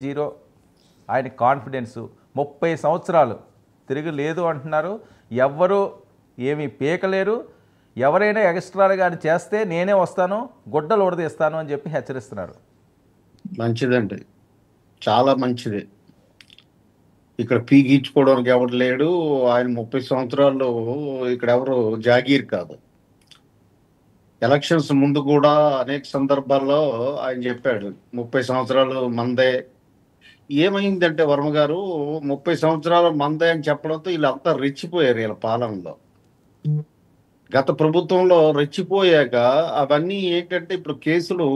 Zero ఆయన confidence 30 సంవత్సరాలు తిరగలేదు అంటున్నారు. ఎవ్వరూ ఏమీ పీకలేరు. ఎవరైనా ఎక్స్ట్రాగా చేస్తే నేనే వస్తాను, గుడ్డలు ఉడదీస్తాను అని చెప్పి హెచ్చరిస్తున్నారు. మంచిదండి, చాలా మంచిది. ఇక్కడ పీకించుకోవడానికి ఎవరు లేడు. ఆయన 30 సంవత్సరాలు ఇక్కడ ఎవరు జాగీర్ కాదు. ఎలక్షన్స్ ముందు కూడా అనేక సందర్భాల్లో ఆయన చెప్పాడు 30 సంవత్సరాలు మందే. ఏమైందంటే వర్మ గారు 30 సంవత్సరాలు మందే అని చెప్పడంతో వీళ్ళంతా రెచ్చిపోయారు వీళ్ళ పాలనలో. గత ప్రభుత్వంలో రెచ్చిపోయాక అవన్నీ ఏంటంటే ఇప్పుడు కేసులు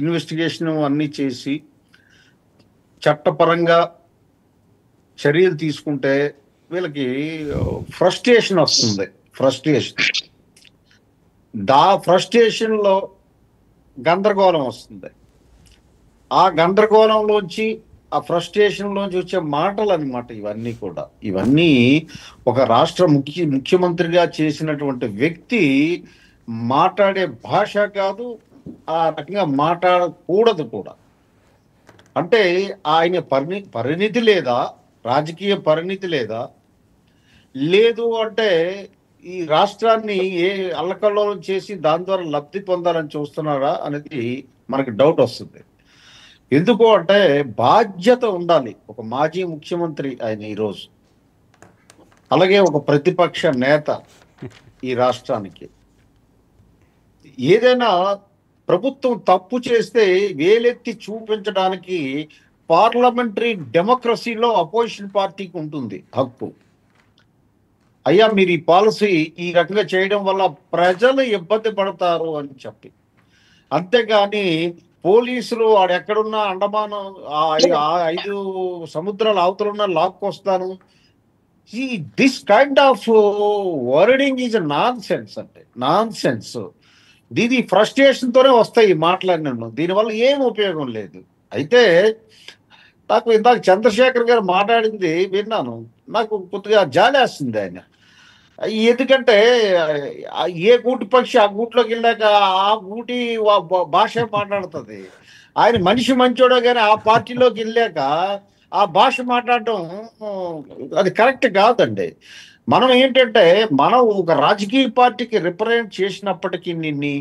ఇన్వెస్టిగేషన్ అన్నీ చేసి చట్టపరంగా చర్యలు తీసుకుంటే వీళ్ళకి ఫ్రస్ట్రేషన్ వస్తుంది. ఫ్రస్ట్రేషన్లో గందరగోళం వస్తుంది. ఆ గందరగోళంలోంచి ఆ ఫ్రస్ట్రేషన్లోంచి వచ్చే మాటలు అన్నమాట ఇవన్నీ ఒక రాష్ట్ర ముఖ్యమంత్రిగా చేసినటువంటి వ్యక్తి మాట్లాడే భాష కాదు, ఆ రకంగా మాట్లాడకూడదు కూడా. అంటే ఆయన పరిణితి లేదా, రాజకీయ పరిణితి లేదా, లేదు అంటే ఈ రాష్ట్రాన్ని ఏ అల్లకల్లోలం చేసి దాని ద్వారా లబ్ధి పొందాలని చూస్తున్నారా అనేది మనకి డౌట్ వస్తుంది. ఎందుకు అంటే బాధ్యత ఉండాలి ఒక మాజీ ముఖ్యమంత్రి ఆయన ఈరోజు, అలాగే ఒక ప్రతిపక్ష నేత ఈ రాష్ట్రానికి. ఏదైనా ప్రభుత్వం తప్పు చేస్తే వేలెత్తి చూపించడానికి పార్లమెంటరీ డెమోక్రసీలో అపోజిషన్ పార్టీకి ఉంటుంది హక్కు. అయ్యా మీరు ఈ పాలసీ ఈ రకంగా చేయడం వల్ల ప్రజలు ఇబ్బంది పడతారు అని చెప్పి, అంతేగాని పోలీసులు ఆడెక్కడున్నా అండమాన్ 5 సముద్రాల అవతలున్న లాక్కొస్తాను, this kind of wording is nonsense. అంటే నాన్ సెన్స్. దీని ఫ్రస్ట్రేషన్తోనే వస్తాయి ఈ మాట్లాడిన, దీనివల్ల ఏం ఉపయోగం లేదు. అయితే నాకు ఇందాక చంద్రశేఖర్ గారు మాట్లాడింది విన్నాను, నాకు కొద్దిగా జాలేస్తుంది ఆయన. ఎందుకంటే ఏ గూటి పక్షి ఆ గూట్లోకి వెళ్ళాక ఆ గూటి భాష మాట్లాడుతుంది. ఆయన మనిషి మంచోడో కానీ ఆ పార్టీలోకి వెళ్ళాక ఆ భాష మాట్లాడటం అది కరెక్ట్ కాదండి. మనం ఏంటంటే మనం ఒక రాజకీయ పార్టీకి రిప్రజెంట్ చేసినప్పటికీ నిన్ని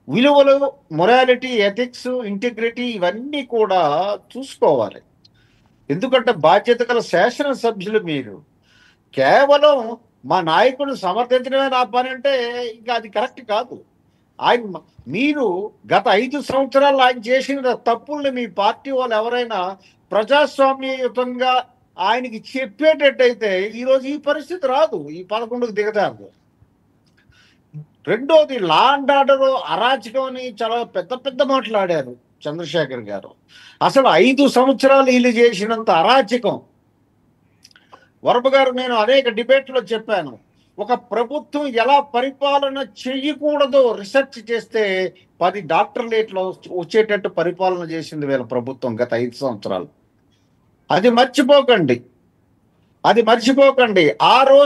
విలువలు, మొరాలిటీ, ఎథిక్స్, ఇంటిగ్రిటీ ఇవన్నీ కూడా చూసుకోవాలి. ఎందుకంటే బాధ్యత గల శాసనసభ్యులు మీరు. కేవలం మా నాయకుడిని సమర్థించడమే నా పని అంటే ఇంకా అది కరెక్ట్ కాదు. మీరు గత 5 సంవత్సరాలు ఆయన చేసిన తప్పుల్ని మీ పార్టీ వాళ్ళు ఎవరైనా ప్రజాస్వామ్యయుతంగా ఆయనకి చెప్పేటట్టయితే ఈరోజు ఈ పరిస్థితి రాదు, ఈ 11కు దిగజారదు. రెండోది, లా అండ్ ఆర్డర్ అరాచకం అని చాలా పెద్ద మాట్లాడారు చంద్రశేఖర్ గారు. అసలు 5 సంవత్సరాలు వీళ్ళు చేసినంత అరాచకం వర్మ గారు, నేను అనేక డిబేట్లో చెప్పాను, ఒక ప్రభుత్వం ఎలా పరిపాలన చెయ్యకూడదో రీసెర్చ్ చేస్తే 10 డాక్టరేట్లు వచ్చేటట్టు పరిపాలన చేసింది వీళ్ళ ప్రభుత్వం గత 5 సంవత్సరాలు. అది మర్చిపోకండి. ఆ రోజు